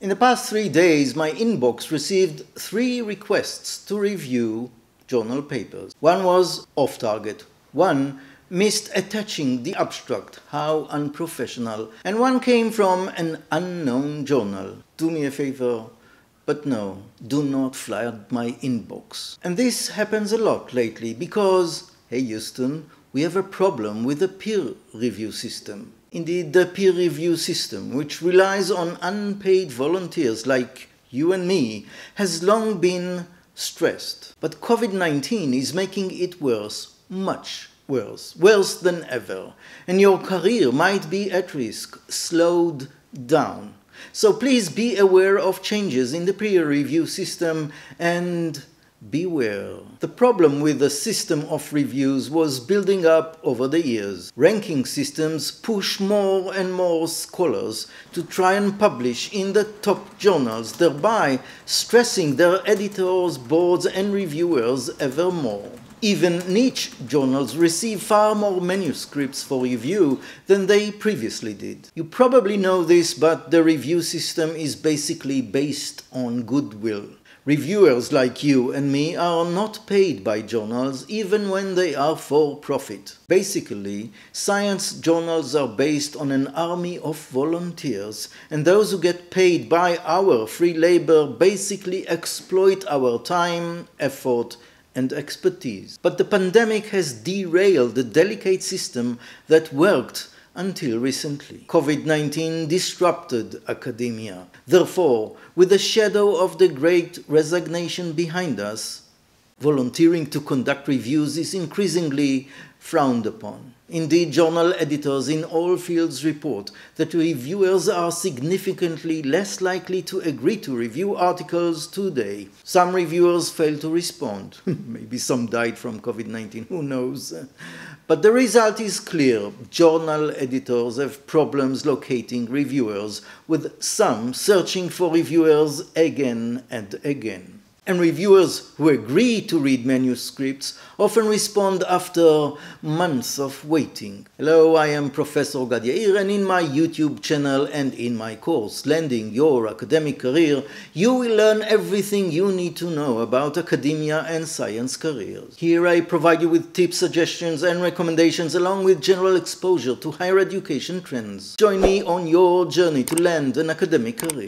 In the past 3 days, my inbox received 3 requests to review journal papers. One was off target. One missed attaching the abstract, how unprofessional. And one came from an unknown journal. Do me a favor, but no, do not flood my inbox. And this happens a lot lately because, hey Houston, we have a problem with the peer review system. Indeed, the peer review system, which relies on unpaid volunteers like you and me, has long been stressed. But COVID-19 is making it worse, much worse, worse than ever. And your career might be at risk, slowed down. So please be aware of changes in the peer review system and beware. The problem with the system of reviews was building up over the years. Ranking systems push more and more scholars to try and publish in the top journals, thereby stressing their editors, boards and reviewers ever more. Even niche journals receive far more manuscripts for review than they previously did. You probably know this, but the review system is basically based on goodwill. Reviewers like you and me are not paid by journals even when they are for profit. Basically, science journals are based on an army of volunteers, and those who get paid by our free labor basically exploit our time, effort, and expertise. But the pandemic has derailed the delicate system that worked until recently. COVID-19 disrupted academia. Therefore, with the shadow of the Great Resignation behind us, volunteering to conduct reviews is increasingly frowned upon. Indeed, journal editors in all fields report that reviewers are significantly less likely to agree to review articles today. Some reviewers fail to respond. Maybe some died from COVID-19, who knows? But the result is clear. Journal editors have problems locating reviewers, with some searching for reviewers again and again. And reviewers who agree to read manuscripts often respond after months of waiting. Hello, I am Professor Gad Yair, and in my YouTube channel and in my course, Landing Your Academic Career, you will learn everything you need to know about academia and science careers. Here I provide you with tips, suggestions and recommendations along with general exposure to higher education trends. Join me on your journey to land an academic career.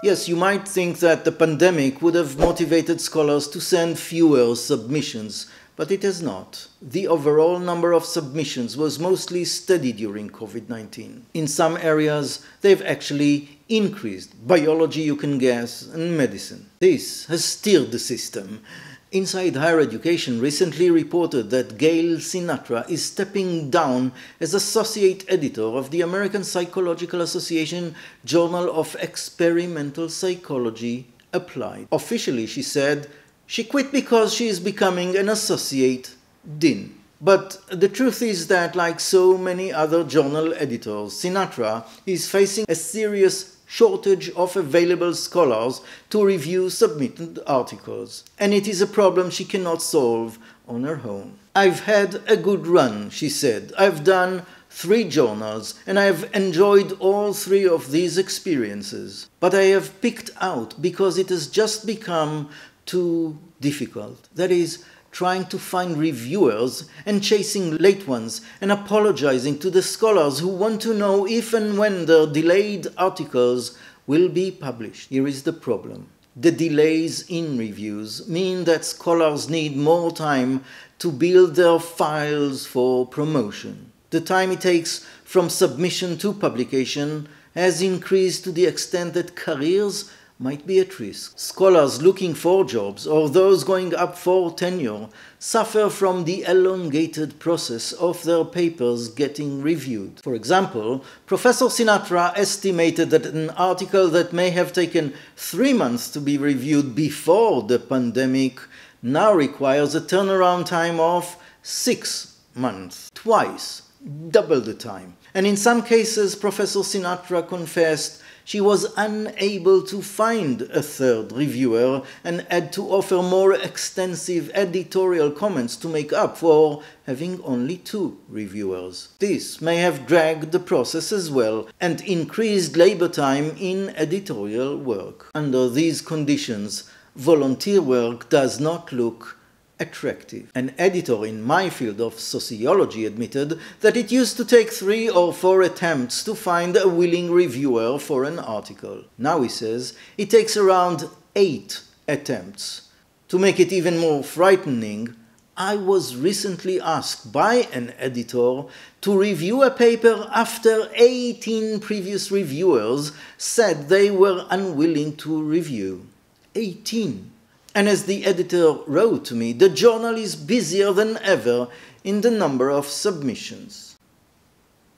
Yes, you might think that the pandemic would have motivated scholars to send fewer submissions, but it has not. The overall number of submissions was mostly steady during COVID-19. In some areas, they've actually increased. Biology, you can guess, and medicine. This has steered the system. Inside Higher Education recently reported that Gail Sinatra is stepping down as associate editor of the American Psychological Association Journal of Experimental Psychology Applied. Officially, she said, she quit because she is becoming an associate dean. But the truth is that, like so many other journal editors, Sinatra is facing a serious shortage of available scholars to review submitted articles. And it is a problem she cannot solve on her own. I've had a good run, she said. I've done 3 journals and I have enjoyed all 3 of these experiences. But I have picked out because it has just become too difficult. That is, trying to find reviewers and chasing late ones and apologizing to the scholars who want to know if and when their delayed articles will be published. Here is the problem. The delays in reviews mean that scholars need more time to build their files for promotion. The time it takes from submission to publication has increased to the extent that careers might be at risk. Scholars looking for jobs or those going up for tenure suffer from the elongated process of their papers getting reviewed. For example, Professor Sinatra estimated that an article that may have taken 3 months to be reviewed before the pandemic now requires a turnaround time of 6 months, twice, double the time. And in some cases, Professor Sinatra confessed She was unable to find a third reviewer and had to offer more extensive editorial comments to make up for having only 2 reviewers. This may have dragged the process as well and increased labor time in editorial work. Under these conditions, volunteer work does not look attractive. An editor in my field of sociology admitted that it used to take 3 or 4 attempts to find a willing reviewer for an article. Now, he says, it takes around 8 attempts. To make it even more frightening, I was recently asked by an editor to review a paper after 18 previous reviewers said they were unwilling to review. 18. And as the editor wrote to me, the journal is busier than ever in the number of submissions.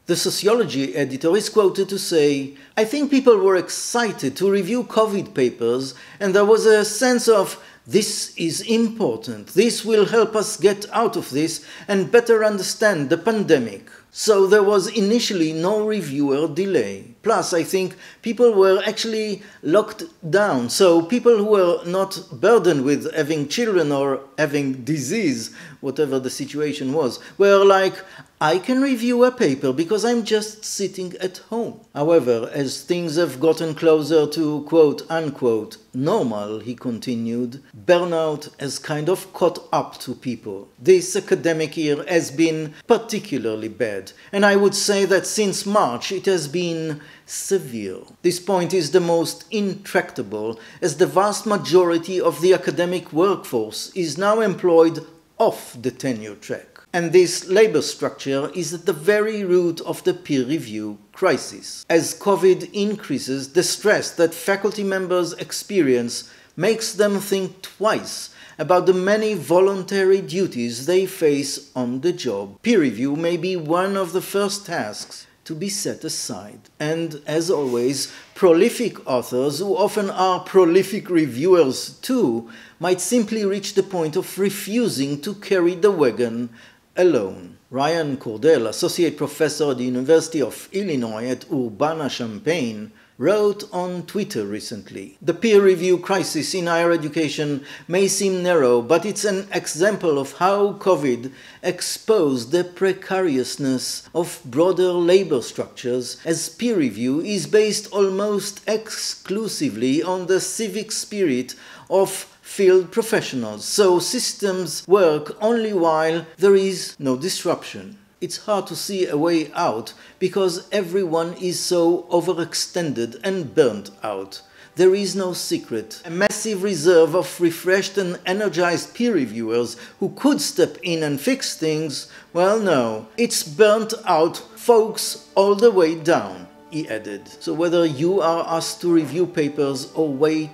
The sociology editor is quoted to say, "I think people were excited to review COVID papers, and there was a sense of, this is important, this will help us get out of this and better understand the pandemic." So there was initially no reviewer delay. Plus, I think people were actually locked down, so people who were not burdened with having children or having disease, whatever the situation was, were like, I can review a paper because I'm just sitting at home. However, as things have gotten closer to quote-unquote normal, he continued, burnout has kind of caught up to people. This academic year has been particularly bad, and I would say that since March it has been severe. This point is the most intractable, as the vast majority of the academic workforce is now employed off the tenure track. And this labor structure is at the very root of the peer review crisis. As COVID increases, the stress that faculty members experience makes them think twice about the many voluntary duties they face on the job. Peer review may be one of the first tasks to be set aside. And as always, prolific authors, who often are prolific reviewers too, might simply reach the point of refusing to carry the wagon alone. Ryan Cordell, associate professor at the University of Illinois at Urbana-Champaign, wrote on Twitter recently, "The peer review crisis in higher education may seem narrow, but it's an example of how COVID exposed the precariousness of broader labor structures, as peer review is based almost exclusively on the civic spirit of field professionals, so systems work only while there is no disruption. It's hard to see a way out because everyone is so overextended and burnt out. There is no secret. A massive reserve of refreshed and energized peer reviewers who could step in and fix things, well, no, it's burnt out folks all the way down," he added. So whether you are asked to review papers or wait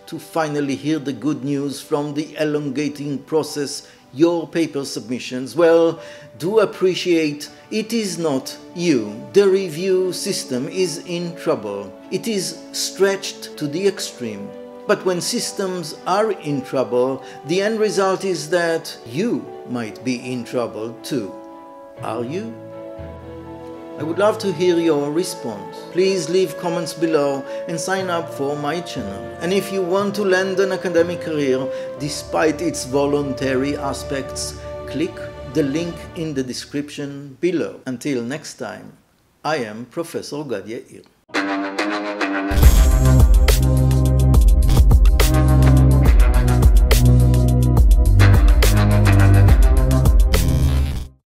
to finally hear the good news from the elongating process, your paper submissions, well, do appreciate it is not you. The review system is in trouble. It is stretched to the extreme. But when systems are in trouble, the end result is that you might be in trouble too. Are you? I would love to hear your response. Please leave comments below and sign up for my channel. And if you want to land an academic career despite its voluntary aspects, click the link in the description below. Until next time, I am Professor Gad Yair.